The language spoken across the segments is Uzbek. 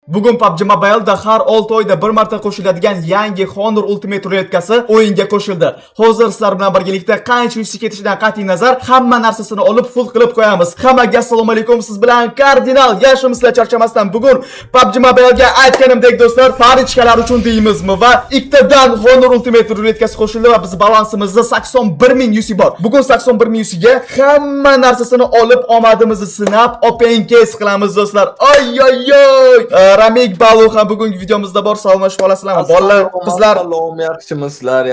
Bugun PUBG Mobile'da har 6 oyda bir marta qo'shiladigan yangi Honor Ultimate ruletkasi o'yinga qo'shildi. Hozir sizlar bilan birgalikda qancha yutib ketishidan qat'iy nazar hamma narsasini olib full qilib qo'yamiz. Hammaga assalomu alaykum, siz bilan Kardinal. Yashimizlar charchamasdan bugun PUBG Mobile'ga aytganimdek do'stlar, parichkalar uchun deymizmi va ikkitadan Honor Ultimate ruletkasi qo'shildi va biz balansimizda 81,000 UC bor. Bugun 81,000 UC ga hamma narsasini olib omadimizni sinab, open case qilamiz do'stlar. Ay ay ay. Ramik Balu ham bugungi videomizda bor. Salomlashib olasizlarmi? Bolalar, qizlar. Salom,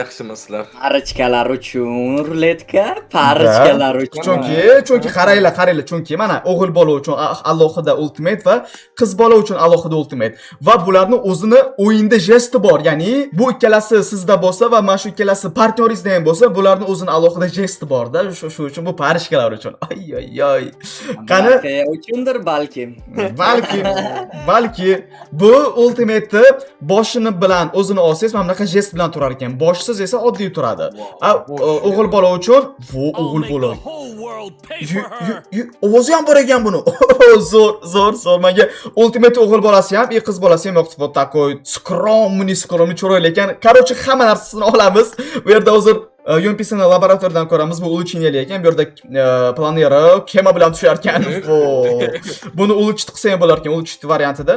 yaxshimisizlar. Parichkalar uchun ruletka, parichkalar uchun. Chunki qaranglar, chunki mana o'g'il bola uchun alohida ultimate va qiz bola uchun alohida ultimate va bularning o'zini o'yinda jesti bor. Ya'ni bu ikkalasi sizda bo'lsa va mana shu ikkalasi partnyoringizda ham bo'lsa, bularning o'zini alohida jesti bor-da. Shu uchun bu parichkalar uchun. Ay ay ay. Qani uchundir balkim. Balki bu ultimate boshini bilan o'zini olsangiz mana bunaqa jest bilan turar ekan. Boshsiz esa oddiy turadi. O'g'il bola uchun o'g'il bola. Ovozi ham bor ekan buni. Zo'r. Menga ultimate o'g'il bolasi ham, qiz bolasi ham yoqdi. Вот такой скромный chiroyli ekan. Короче, hamma narsasini olamiz. Bu yerda hozir Yumpisini laboratoriyadan ko'ramiz. Bu uluchinyali ekan. Bu yerda planeri kema bilan tushar ekan. Buni uluchit qilsa ham bo'lar ekan. Uluchit variantida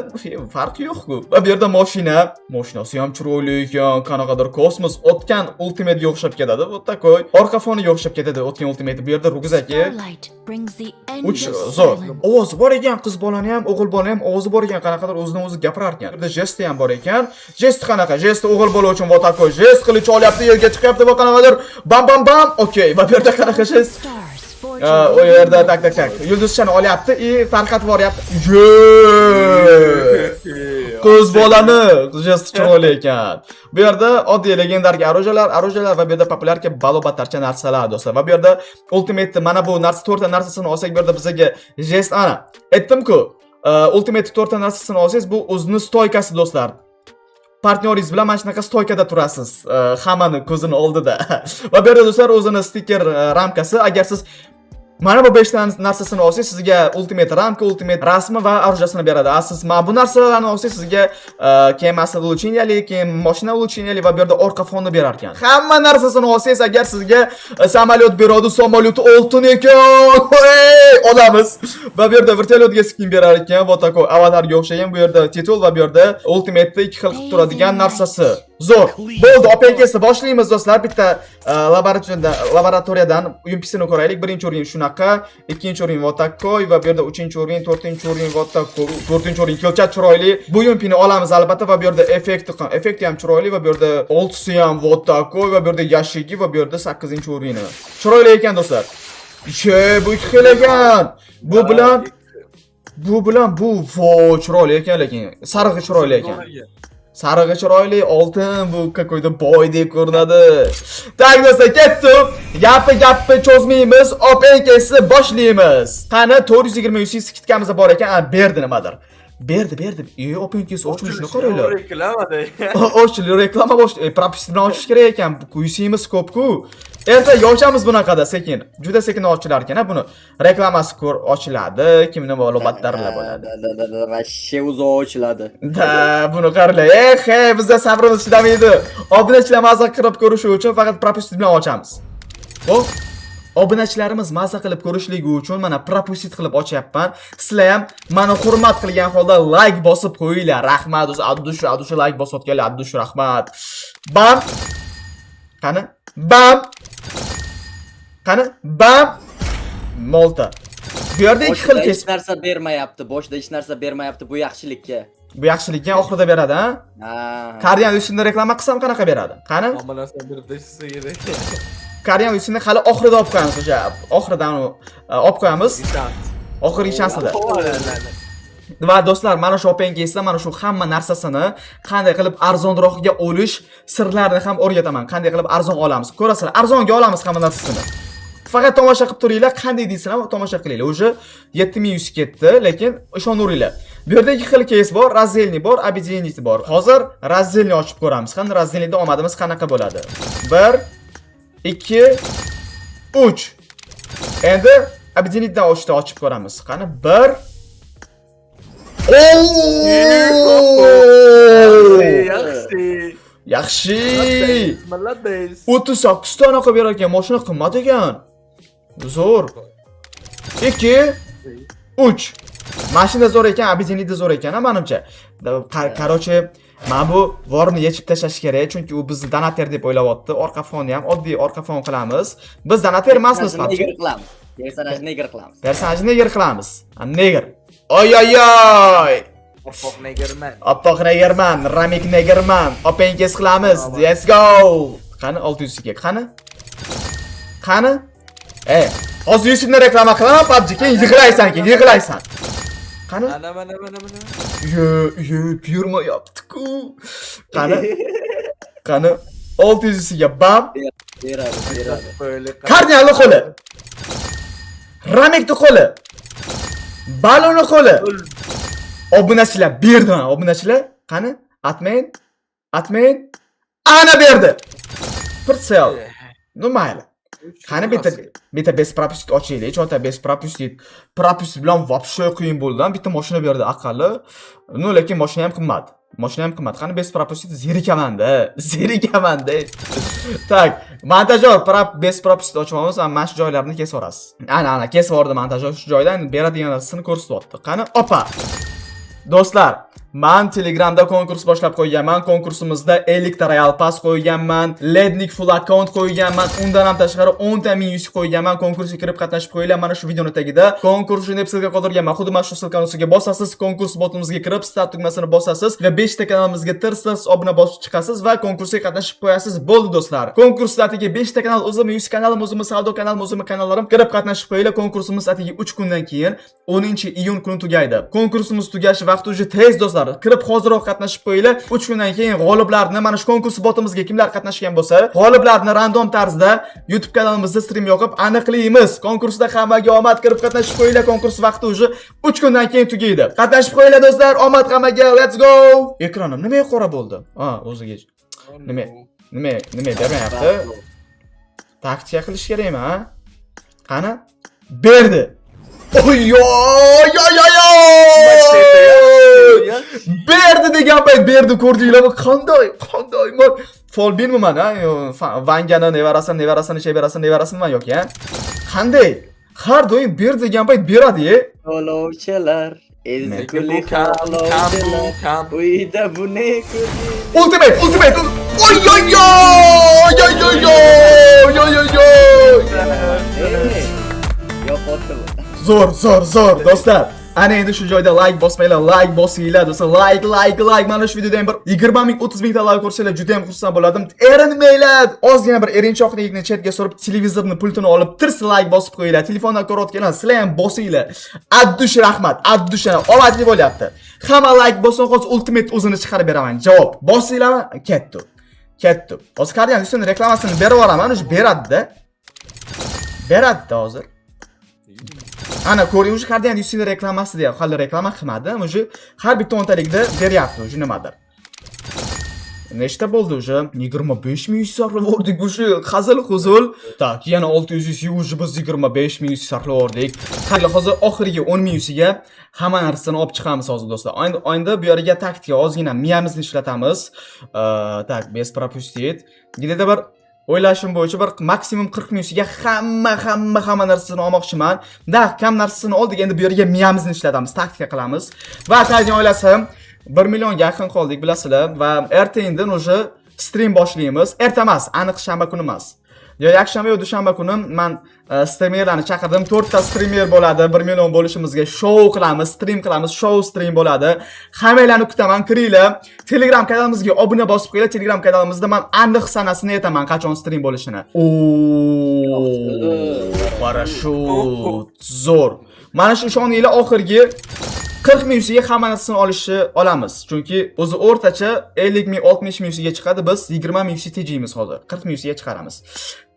farqi yo'q-ku. Va bu yerda mashinasi ham chiroyli ekan. Qanaqadir kosmos o'tgan ultimate ga o'xshab ketadi. Вот такой orqa foniga o'xshab ketadi o'tgan ultimate. Bu yerda rugzaki. Zo'r. Ovozi bor ekan, qiz bolani ham, o'g'il bolani ham ovozi bor ekan. Qanaqadir o'zidan o'zi gapirar ekan. Bu yerda jesti ham bor ekan. Jesti qanaqa? Jesti o'g'il bola uchun вот такой. Jest qilich olyapti, yerga chiqyapti va qanaqadir bam. Okey, va bu yerda qanaqa jest? O yerda tak. Yulduzchani olyapti, tarqatib boryapti. Qiz bolani jesti chiroyli ekan. Bu yerda oddiy legendarga arojalar va bu yerda populyarga balobatarcha narsalar do'stlar. Va bu yerda ultimate mana bu narsa 4 ta narsasini olsak, bu yerda bizga jest ana. Aytdim-ku, ultimate 4 ta narsasini olsangiz bu o'zining stoykasi do'stlar. Partnyoringiz bilan mana shunaqa stoykada turasiz, hammani ko'zini oldida. Va bu yerda do'stlar o'zining stiker ramkasi. Agar siz mana bu 5 ta narsasini olsangiz, sizga ultimate ramka, ultimate rasmi va orujasini beradi. Siz mana bu narsalarni olsangiz, sizga kemasi uluchinyali, keyin mashina uluchinyali va bu yerda orqa fonni berar ekan. Hamma narsasini olsangiz, agar sizga samolyot beradi, samolyoti oltin ekan, olamiz. Va bu yerda vertolyotga skin berar ekan, va takoy avatarga o'xshagan. Bu yerda titul va bu yerda ultimate'da ikki xil qilib turadigan narsasi. Zo'r. Bo'ldi, OPK'ni boshlaymiz do'stlar. Bitta laboratoriyadan yumpisini ko'raylik. Birinchi o'rin shunaqa, ikkinchi o'rin va takoy va bu yerda uchinchi o'rin, to'rtinchi o'rin va takoy, to'rtinchi o'rin kelchat chiroyli. Bu yumpini olamiz albatta va bu yerda effekti ham chiroyli va bu yerda oltisi ham va takoy va bu yerda yashigi va bu yerda 8-o'rini. Chiroyli ekan do'stlar. Bu ikki xil ekan. Bu bilan bu chiroyli ekan, lekin sarig'i chiroyli ekan. Sarig'i chiroyli, oltin bu какой-то boydek ko'rinadi. Tak do'stlar, ketdim. Gapni cho'zmaymiz, OPK'ni boshlaymiz. Qani 420 UC skitkamiz bor ekan, berdi nimadir. Berdi. OPK'ni ochilishini qaranglar. Reklamada. Reklama propust bilan ochish kerak ekan. UC'miz ko'p-ku. Endi yochamiz bunaqada sekin. Juda sekin ochilar ekan, buni reklamasi ochiladi, kimni ma'lumotlarlar bo'ladi. Vashshe uzoq ochiladi. Buni qaranglar. Bizda sabrimiz chidamaydi. Obunachilar mazza qilib ko'rishi uchun faqat propust bilan ochamiz. Xo'p. Obunachilarimiz mazza qilib ko'rishligi uchun mana propust qilib ochyapman. Sizlar ham meni hurmat qilgan holda like bosib qo'yinglar. Rahmat o'zi Abdush like bosayotganlar. Abdush rahmat. Bam. Qani? Bam. Molta. Bu yerda ikki xil hech narsa bermayapti. Boshda hech narsa bermayapti bu yaxshilikka. Bu yaxshilikka oxirida beradi, ha? Karyan Lusinni reklama qilsam qanaqa beradi? Qani? Hamma narsa berib tashsa kerak. Karyan Lusinni hali oxirida olib qo'yamiz o'sha. Oxiridan olib qo'yamiz. Oxirgi shansida. Va do'stlar, mana shu OpenCase'da mana shu hamma narsasini qanday qilib arzonroqga olish sirlarini ham o'rgataman. Qanday qilib arzon olamiz. Ko'rasizlar, arzonga olamiz hamma narsasini. Faqat tomosha qilib turinglar, qanday deysizlar, tomosha qilinglar. O'sha 7100 ketdi, lekin ishonaveringlar. Bu yerda ikki xil case bor, razzelniy bor, объединительный bor. Hozir razzelni ochib ko'ramiz. Qani razzelniyda omadimiz qanaqa bo'ladi? 1 2 3. Endi объединительdan ochib ko'ramiz. Qani 1 Yaxshi. Молодец. 38 tona qilib berar ekan, mashina qimmat ekan. Zo'r. 2 3 Mashina zo'r ekan, abizinida zo'r ekan, menimcha. Qarochi, men bu vorni yechib tashlash kerak, chunki u bizni donater deb o'ylayapti. Orqa fonni ham oddiy orqa fon qilamiz. Biz donater emasmiz, Personajni neger qilamiz. Personajni neger qilamiz. Neger. Oy oy oy. Oppoq negerman. Oppoq negerman, Ramik negerman. Opengiz qilamiz. Let's go. Qani 600 ga, qani? Qani? Hozir Yusufni reklama qilaman, PUBG keyin yig'laysan, yig'laysan. Qani? Mana. Buyurmayapti-ku. Qani? Qani? 600 ga bam. Beradi. Böyle. Kardinalni qo'li. Ramikni qo'li. Balonni qo'li. Obunachilar berdi, obunachilar. Qani? Atmain. Ana berdi. Persel. Ну mayli. Qani bitta best propustit ochaylik, chota best propustit. Propustit bilan вообще qiyin bo'ldi. Bitta mashina berdi aqalli. No, lekin mashina ham qimmat. Qani best propustit zerikaman-da. Tak, montajyor best propustit ochamiz, mana shu joylarni kesib o'rasiz. Ana, kesib o'rdi montajyor shu joydan beradigan narsasini ko'rsatyapti. Qani? Opa. Do'stlar, men Telegramda konkurs boshlab qo'yganman. Konkursimizda 50 ta Royal Pass qo'yganman, Lednik full account qo'yganman. Undan ham tashqari 10 ta ming yusuf qo'yganman. Konkursga kirib qatnashib qo'yinglar. Mana shu videoning tagida konkursni deb silka qoldirganman. Xuddi mana shu silkani ustiga bosasiz, konkurs botimizga kirib, start tugmasini bosasiz va 5 ta kanalimizga tirsiz obuna bosib chiqasiz va konkursga qatnashib qo'yasiz. Bo'ldi do'stlar. Konkurs atigi 5 ta kanal, o'zim yus kanalim, o'zim savdo kanalim, o'zim kanallarim kirib qatnashib qo'yinglar. Konkursimiz atigi 3 kundan keyin 10-iyun kuni tugaydi. Konkursimiz tugashi vaqti уже tez do'stlar. Kirib hoziroq qatnashib qo'yinglar. 3 kundan keyin g'oliblarni mana shu konkurs botimizga kimlar qatnashgan bo'lsa, g'oliblarni random tarzda YouTube kanalimizda stream yoqib aniqlaymiz. Konkursda hammaga omad, kirib qatnashib qo'yinglar. Konkurs vaqti уже 3 kundan keyin tugaydi. Qatnashib qo'yinglar do'stlar. Omad hammaga. Let's go. Ekranim nimaga qora bo'ldi? O'ziga. Nima bermayapti? Taktika qilish kerakmi, ha? Qani? Berdi. Berdi degan payt berdi, ko'rdinglarmi? Qanday? Men Folbinmi men, Vangani nevarasini yoki, ha? Qanday? Har doim ber degan payt beradi-ye. Olovchilar, ezgulik halovchilar. Uyda buni ko'ring. Ultimate. Oy. Yo'qotdi. Zo'r do'stlar. Ana endi shu joyda like bosmanglar, like bosinglar do'stlar. Like. Mana shu videodan bir 20 ming 30 ming ta like ko'rsanglar juda ham xursand bo'ladim. Erinmanglar. Ozgina bir erinchoqlikni chatga surib, televizorni pultini olib, tirs like bosib qo'yinglar. Telefondan ko'rayotganlar, sizlar ham bosinglar. Addush rahmat. Omadli bo'lyapti. Hamma like bossin, hozir ultimate o'zini chiqarib beraman. Javob. Bosinglarmi? Ketdi. Hozir qarang, Yusufning reklamasini berib yuboraman, o'sha beradi-da. Hozir. Ana ko'ring, o'sha qarang, Yusufning reklamasi deyapti. Hali reklama qilmadi, o'sha har bitta o'ntalikda beryapti, o'sha nimadir. Nechta bo'ldi o'sha? 25 ming sarflab o'rdik o'sha hazil-huzul. Tak, yana 600 o'sha biz 25 ming sarflab o'rdik. Hali hozir oxirgi 10 ming ga hamma narsani olib chiqamiz hozir do'stlar. Oyda bu yerga taktika ozgina miyamizni ishlatamiz. Tak, best propustit. Gidada bir o'ylashim bo'yicha bir maksimum 40 ming ga hamma narsasini olmoqchiman. Kam narsasini oldik, endi bu yerga miyamizni ishlatamiz, taktika qilamiz. Va qanday o'ylasam 1 millionga yaqin qoldik, bilasizlar, va ertadan o'sha stream boshlaymiz. Erta emas, aniq shanba kuni emas. Yo yakshanba yo dushanba kuni men streamerlarni chaqirdim. 4 ta streamer bo'ladi. 1 million bo'lishimizga show qilamiz, stream qilamiz, show stream bo'ladi. Hammanglarni kutaman, kiringlar. Telegram kanalimizga obuna bosib qo'yinglar. Telegram kanalimizda men aniq sanasini aytaman qachon stream bo'lishini. Parashut. Zo'r. Mana shu ishoninglar, oxirgi 40 ming ga hamma narsani olamiz. Chunki o'zi o'rtacha 50 ming 60 ming ga chiqadi, biz 20 ming tejaymiz hozir. 40 ming ga chiqaramiz.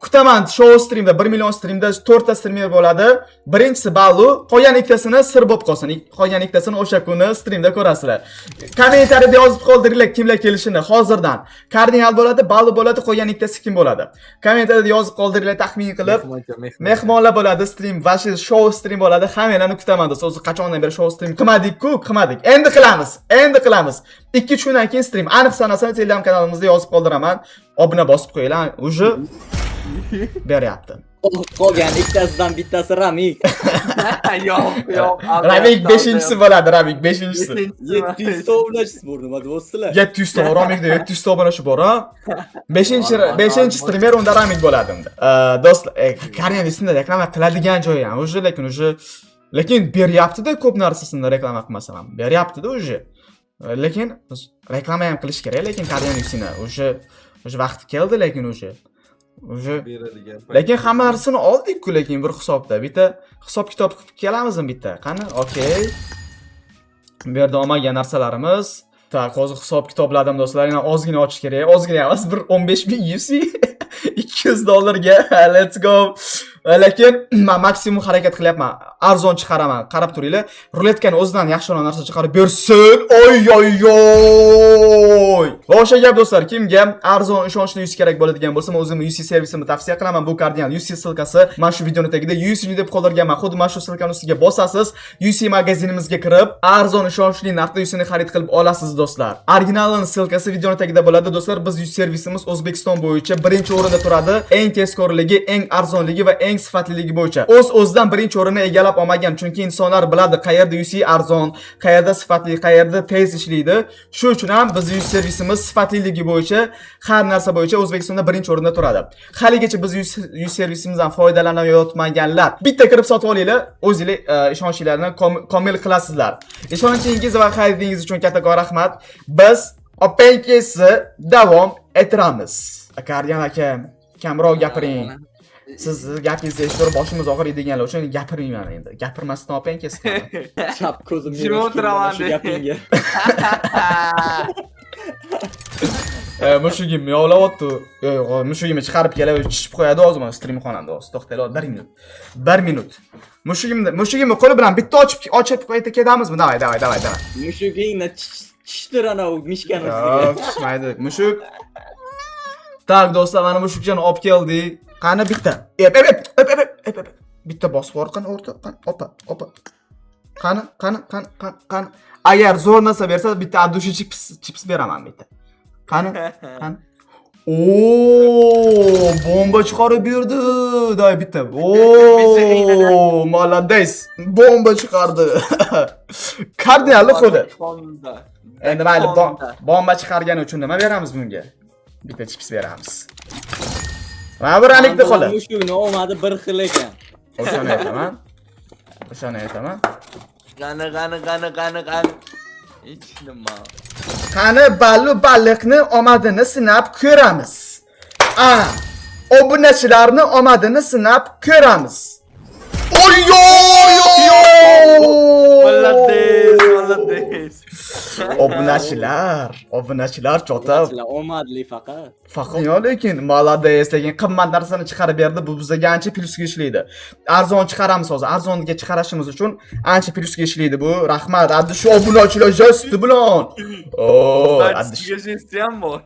kutaman show streamda 1 million streamda 4 ta streamer bo'ladi. Birinchisi Ballu, qolgan ikkitasini sir bo'lib qolsin. Qolgan ikkitasini o'sha kuni streamda ko'rasizlar. Kommentariyada yozib qoldiringlar kimlar kelishini hozirdan. Kardinal bo'ladi, Ballu bo'ladi, qolgan ikkitasi kim bo'ladi? Kommentariyada yozib qoldiringlar taxmin qilib. Mehmonlar bo'ladi, stream va show stream bo'ladi. Hammalarni kutaman do'stlar. O'zi qachondan beri show stream qilmadik-ku, qilmadik. Endi qilamiz. Endi qilamiz. 2-3 kundan keyin stream. Aniq sanasini Telegram kanalimizda yozib qoldiraman. Obuna bosib qo'yinglar. Uje beryapti. Qolgan ikkitasidan bittasi Ramik. Yo'q. Ramik 5-inchisi bo'ladi, Ramik 5-inchisi. 700 ta obunachi bor, nima do'stlar? 700 ta, Ramikda 700 ta obunachi bor, ha? 5-inchi streamer unda Ramik bo'ladi unda. Do'stlar, Koreyan ismida reklama qiladigan joyi ham, uje lekin beryapti-da ko'p narsasini reklama qilmasam ham. Beryapti-da uje. Lekin reklama ham qilish kerak, lekin Koreyan ismini uje vaqti keldi, lekin uje lekin hamma narsani oldik-ku, lekin bir hisobda. Bitta hisob kitob qilib kelamizmi bitta? Qani? Okey. Bu yerda olmagan narsalarimiz. Tak, hozir hisob kitobladim do'stlar. Yana ozgina ochish kerak. Ozgina emas, bir 15,000 USD. $200 let's go. Lekin men maksimum harakat qilyapman. Arzon chiqaraman. Qarab turinglar. Ruletkani o'zidan yaxshiroq narsa chiqarib bersin. Oy. O'sha gap do'stlar, kimga arzon ishonchli yuz kerak bo'ladigan bo'lsa, men o'zim UC servisimni tavsiya qilaman. Bu Cardinal UC silkasi mana shu videoni tagida UC deb qoldirganman. Xuddi mana shu silkani ustiga bosasiz, UC magazinimizga kirib, arzon ishonchli narxda UCni xarid qilib olasiz do'stlar. Originalning silkasi videoni tagida bo'ladi do'stlar. Biz UC servisimiz O'zbekiston bo'yicha birinchi o'rinda turadi. Eng tezkorligi, eng arzonligi va eng sifatliligi bo'yicha. O'z-o'zidan birinchi o'rinni egallab olmagan, chunki insonlar biladi qayerda UC arzon, qayerda sifatli, qayerda tez ishlaydi. Shu uchun ham biz UC servisimiz sifatliligi bo'yicha, har narsa bo'yicha O'zbekistonda birinchi o'rinda turadi. Haligacha biz UC servisimizdan foydalanayotmaganlar, bitta kirib sotib olinglar, o'zingizlar ishonchinglarni komil qilasizlar. Ishonchingiz va xaridingiz uchun kattakon rahmat. Biz opengizni davom ettiramiz. Akaryan aka, kamroq gapiring. Siz gapingizni eshitib boshimiz og'riydiganlar uchun gapirmayman endi. Gapirmasdan opengizni. Chap ko'zim Jim o'tiraman shu gapingga. Mushugim yovlayapti. Mushugimni chiqarib kelib, chishib qo'yadi hozir men stream xonamda. To'xtanglar, 1 minut. 1 minut. Mushugimni qo'li bilan bitta ochib qo'yib ketamiz. Davay. Mushugingni chishtir ana u mishkani ustiga. Yo'q, chishmaydi. Mushuk. Tak do'stlar, mana mushukchani olib keldik. Qani bitta. Bitta bosib orqani o'rta. Opa. Qani. Agar zo'r narsa bersa, bitta adushi chips beraman bitta. Qani. Bomba chiqarib berdi. Day bitta. Молодец. Bomba chiqardi. Kardinalni qo'li. Endi mayli, bomba chiqargani uchun nima beramiz bunga? Bitta chips beramiz. Mana bir alikni qo'li. Mushugini olmadi, bir xil ekan. O'shani aytaman. Qani. Hech nima. Qani baliqni omadini sinab ko'ramiz. Obunachilarni omadini sinab ko'ramiz. Молодец. Obunachilar cho'ta. Omadli faqat. Lekin молодец, lekin qimmat narsani chiqarib berdi. Bu bizga ancha plyusga ishlaydi. Arzon chiqaramiz hozir. Arzonga chiqarishimiz uchun ancha plyusga ishlaydi bu. Rahmat. Addi shu obunachilar jasti bilan. Addi ham bor.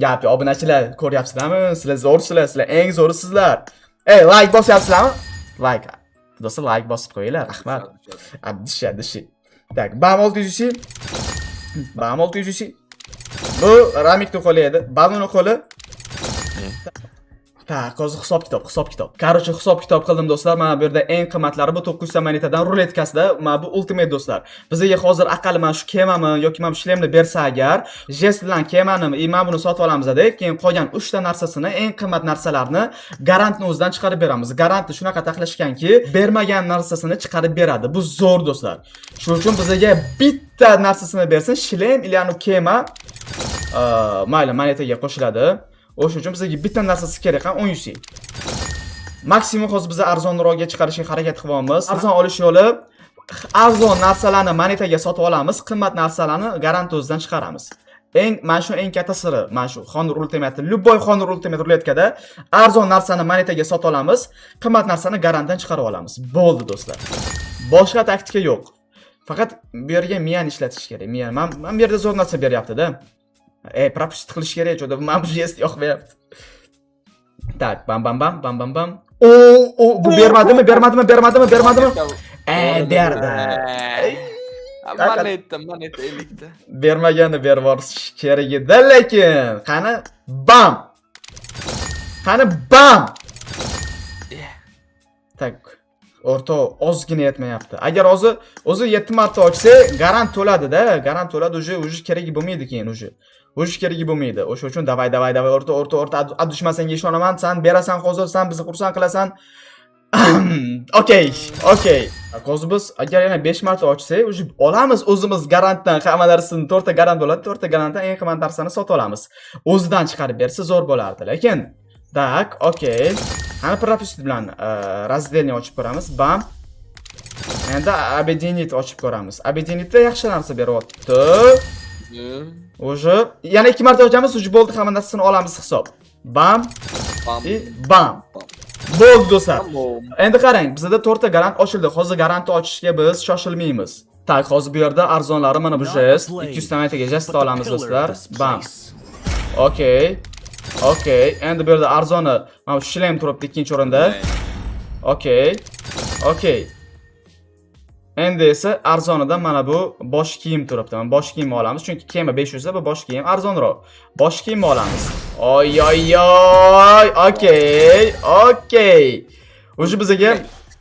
Gapi obunachilar ko'ryapsizlarmi? Sizlar zo'rsizlar, sizlar eng zo'risizlar. Like bosyapsizlarmi? Like. Do'stlar, like bosib qo'yinglar. Rahmat. Addishi. Tak, bam 600. Bu Ramikni qo'li edi. Baluni qo'li. Tak, hozir hisob kitob. Короче, hisob kitob qildim do'stlar. Mana bu yerda eng qimmatlari bu 900 ta monetadan ruletkasida. Mana bu ultimate do'stlar. Bizga hozir aqalli mana shu kemami yoki mana shlemni bersa agar, jest bilan kemani, mana buni sotib olamiz deb, keyin qolgan 3 ta narsasini, eng qimmat narsalarni garantni o'zidan chiqarib beramiz. Garantni shunaqa taxlashganki, bermagan narsasini chiqarib beradi. Bu zo'r do'stlar. Shuning uchun bizga bitta narsasini bersin, shlem ilani kema mayli monetaga qo'shiladi. O'sha uchun bizga bitta narsasi kerak ham 10 UC. Maksimum hozir biz arzonroqga chiqarishga harakat qilyapmiz. Arzon olish yo'li, arzon narsalarni monetaga sotib olamiz, qimmat narsalarni garant o'zidan chiqaramiz. mana shu eng katta siri, mana shu Honor Ultimate, любой Honor Ultimate ruletkada arzon narsani monetaga sota olamiz, qimmat narsani garantdan chiqarib olamiz. Bo'ldi do'stlar. Boshqa taktika yo'q. Faqat bu yerga miyani ishlatish kerak. Miya, men bu yerda zo'r narsa beryapti-da. Propust qilish kerak, cho'da men bu jest yoqmayapti. Tak, bam bam bam bam bam bam. Bu bermadimi? Berdi. Moneta ellikta. Bermagani berib yuborish kerak edi, lekin qani bam. Tak. O'rta ozgina yetmayapti. Agar o'zi 7 marta ochsa, garant to'ladi-da. Garant to'ladi, уже kerak bo'lmaydi keyin уже. O'sha kerak bo'lmaydi. O'sha uchun davay o'rta addushmasanga ishonaman. Sen berasan hozir, sen bizni xursand qilasan. Okey. Hozir biz agar yana 5 marta ochsak, уже olamiz o'zimiz garantdan hamma narsani 4 ta garant bo'ladi. 4 ta garantdan eng qimmat narsani sota olamiz. O'zidan chiqarib bersa zo'r bo'lardi, lekin tak, okey. Qani propust bilan razdelni ochib ko'ramiz. Bam. Endi объединить ochib ko'ramiz. Объединitda yaxshi narsa beryapti. Уже yana 2 marta ochamiz, уже bo'ldi, hamma narsani olamiz hisob. Bam. Bam. Bo'ldi do'stlar. Endi qarang, bizda 4 ta garant ochildi. Hozir garantni ochishga biz shoshilmaymiz. Tak, hozir bu yerda arzonlari mana bu jest. 200 ta monetaga jest olamiz do'stlar. Bam. Okey. Endi bu yerda arzoni mana shu shlem turibdi ikkinchi o'rinda. Okey. Endi esa arzonidan mana bu bosh kiyim turibdi. Mana bosh kiyimni olamiz, chunki kema 500 da, bu bosh kiyim arzonroq. Bosh kiyimni olamiz. Oy. Okey. O'sha bizga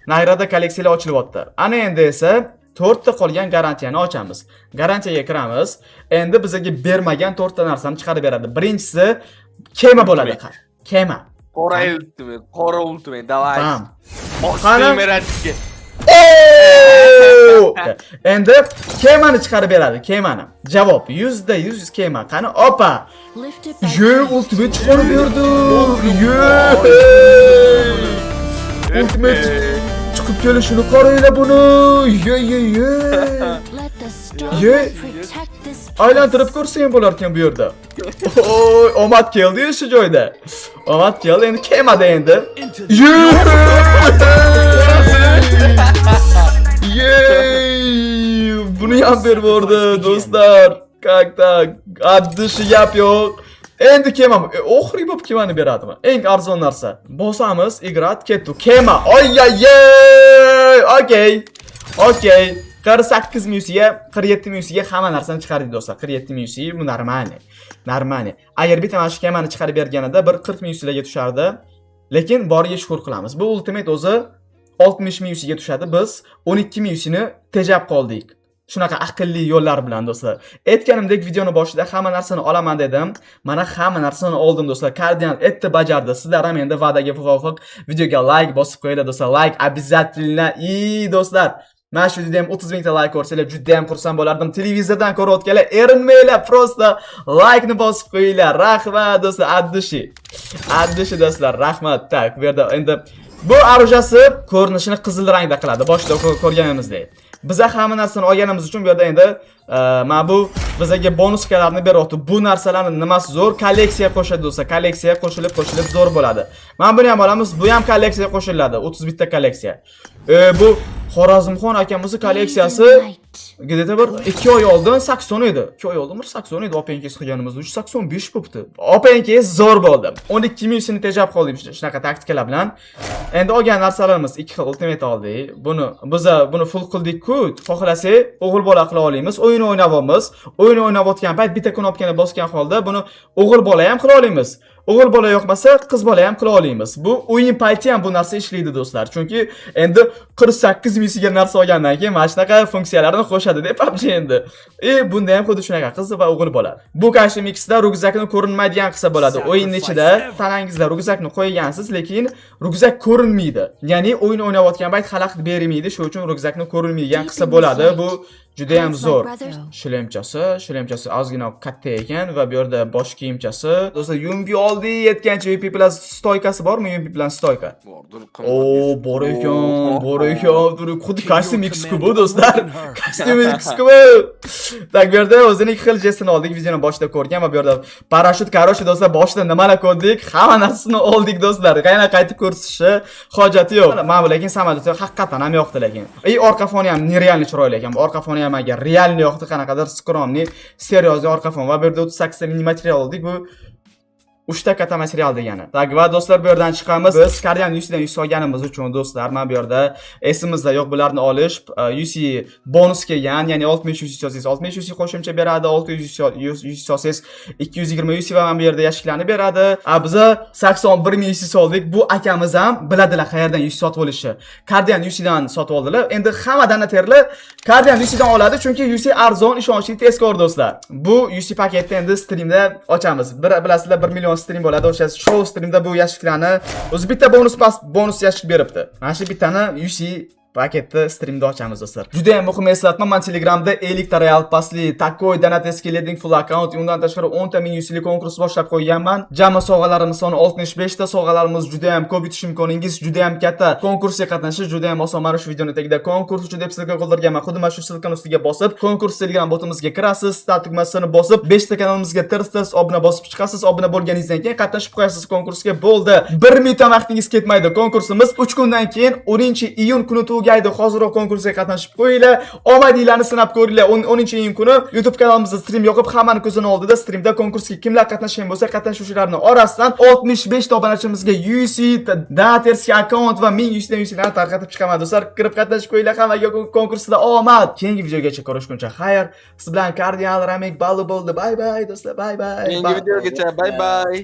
nagrada kolleksiyalar ochilyapti. Ana endi esa 4 ta qolgan garantiyani ochamiz. Garantiyaga kiramiz. Endi bizga bermagan 4 ta narsani chiqarib beradi. Birinchisi kema bo'ladi. Kema. Qora ultimate, davay. Bam. Qani Endi kemani chiqarib beradi, kemani. Javob %100 kema. Qani opa. Ultimate chiqarib berdi. Ultimate chiqib kelishini qaranglar buni. Aylantirib ko'rsang bo'lar ekan bu yerda. Oy, omad keldi shu joyda. Omad keldi, endi kemada endi. Buni ham berib yubordi do'stlar. Tak. Addishi gap yo'q. Endi kema, oxirgi bo'lib kemani beradimi? Eng arzon narsa. Bosamiz, igrat ketdi. Kema. Okey. 48 mingga, 47 mingga hamma narsani chiqardik do'stlar. 47 ming bu normali. Agar bitta mana shu kemani chiqarib berganida bir 40 mingga tushardi. Lekin boriga shukr qilamiz. Bu ultimate o'zi 60 mingga tushadi. Biz 12 mingni tejab qoldik. Shunaqa aqlli yo'llar bilan do'stlar. Aytganimdek videoni boshida hamma narsani olaman dedim. Mana hamma narsani oldim do'stlar. Kardinal etdi, bajardi. Sizlar ham endi va'daga muvofiq videoga like bosib qo'yinglar do'stlar. Like обязательно. Do'stlar, mana shu videoda ham 30 mingta like ko'rsanglar juda ham xursand bo'lardim. Televizordan ko'rayotganlar, erinmanglar, prosta like ni bosib qo'yinglar. Rahmat do'stlar, addishi do'stlar, rahmat. Tak, bu yerda endi bu arujasi ko'rinishini qizil rangda qiladi. Boshida ko'rganimizdek. Biza hamma narsani olganimiz uchun bu yerda endi mana bu bizga bonuskalarni beryapti. Bu narsalarning nimasi zo'r? Kolleksiya qo'shadi do'stlar. Kolleksiya qo'shilib zo'r bo'ladi. Mana buni ham olamiz. Bu ham kolleksiya qo'shiladi. 30 bitta kolleksiya. Bu Xorazmxon akamizning kolleksiyasi где-то bir 2 oy oldin 80 edi. 2 oy oldin 80 edi. Opengiz qilganimiz 85 bo'pti. Opengiz zo'r bo'ldi. 12 mingni tejab qoldik shunaqa taktikalar bilan. Endi olgan narsalarimiz 2 xil ultimate oldik. Buni full qildik-ku. Xohlasak o'g'il bola qila olamiz. O'yin o'ynayapmiz. O'yin o'ynayotgan payt bitta knopkani bosgan holda buni o'g'il bola ham qila olamiz. O'g'il bola yo'qmasa qiz bola ham qila olamiz. Bu o'yin payti ham bu narsa ishlaydi do'stlar. Chunki endi 48 mingga narsa olgandan keyin mana shunaqa funksiyalarni qo'shadi deb PUBG endi. Bunda ham xuddi shunaqa qiz va o'g'il bola. Bu Custom X'da ryukzakni ko'rinmaydigan qilsa bo'ladi. O'yinning ichida tanangizda ryukzakni qo'ygansiz, lekin ryukzak ko'rinmaydi. Ya'ni o'yin o'ynayotgan payt xalaqit bermaydi, shuning uchun ryukzakni ko'rinmaydigan qilsa bo'ladi. Bu juda ham That's my zo'r. brother's. Shlemchasi ozgina katta ekan va bu yerda bosh kiyimchasi. Do'stlar, yumbi oldi yetgancha UP Plus stoykasi bormi? UP Plus stoyka. Bordir, Oo, bor ekan. Xuddi kostyum X-ku bu do'stlar. Kostyum X-ku bu. Tak, bu yerda o'zining xil jestini oldik, videoni boshida ko'rgan va bu yerda parashyut, короче, do'stlar, boshida nimalar ko'rdik, hamma narsani oldik do'stlar. Qayerga qaytib ko'rsatishi hojati yo'q. Mana bu lekin samolyot haqiqatan ham yoqdi lekin. Orqa foni ham nerealniy chiroyli ekan. Bu orqa foni ham agar realniy yoqdi, qanaqadir skromniy, seriozniy orqa fon va bu yerda 38 ta mini material oldik. Bu 3 ta katta material degani. Tak, va do'stlar, bu yerdan chiqamiz. Biz Kardian UC dan UC olganimiz uchun do'stlar, mana bu yerda esimizda yo'q bularni olish, UC bonus kelgan, ya'ni 60 UC olsangiz 60 UC qo'shimcha beradi, 600 UC olsangiz 220 UC va mana bu yerda yashiklarni beradi. Biza 81 ming UC oldik. Bu akamiz ham biladilar qayerdan UC sotib olishni. Kardian UC dan sotib oldilar. Endi hammadan terlar Kardian UC dan oladi, chunki UC arzon, ishonchli, tezkor do'stlar. Bu UC paketni endi streamda ochamiz. Bilasizlar, 1 million stream bo'ladi. O'sha show streamda bu yashiklarni o'zi bitta bonus yashik beribdi. Mana shu bittani UC paketni streamda ochamiz do'stlar. Juda ham muhim eslatma, men Telegramda 50 ta real pasli takoy donateski leding full account, undan tashqari 10 ta ming UC'lik konkurs boshlab qo'yganman. Jami sovg'alarimiz soni 65 ta, sovg'alarimiz juda ham ko'p, yutish imkoningiz juda ham katta. Konkursga qatnashish juda ham oson. Mana shu videoning tagida konkurs uchun deb silka qoldirganman. Xuddi mana shu silkani ustiga bosib, konkurs Telegram botimizga kirasiz, start tugmasini bosib, 5 ta kanalimizga tirsiz, obuna bosib chiqasiz. Obuna bo'lganingizdan keyin qatnashib qo'yasiz konkursga. Bo'ldi. 1 minutdan vaqtingiz ketmaydi. Konkursimiz 3 kundan keyin 10-iyun kuni tugaydi. Hozirroq konkursga qatnashib qo'yinglar. Omadinglarni sinab ko'ringlar. 10-iyun kuni YouTube kanalimizda stream yoqib, hammaning ko'zini oldida streamda konkursga kimlar qatnashgan bo'lsa, qatnashuvchilarning orasidan 65 ta obunachimizga UC donaterskiy akkaunt va 1000 UC'larni tarqatib chiqaman do'stlar. Kirib qatnashib qo'yinglar. Hammaga konkursda omad. Keyingi videogacha ko'rishguncha xayr. Siz bilan Kardian Ramik Ballu bo'ldi. Bye bye do'stlar. Bye bye. Keyingi videogacha bye bye.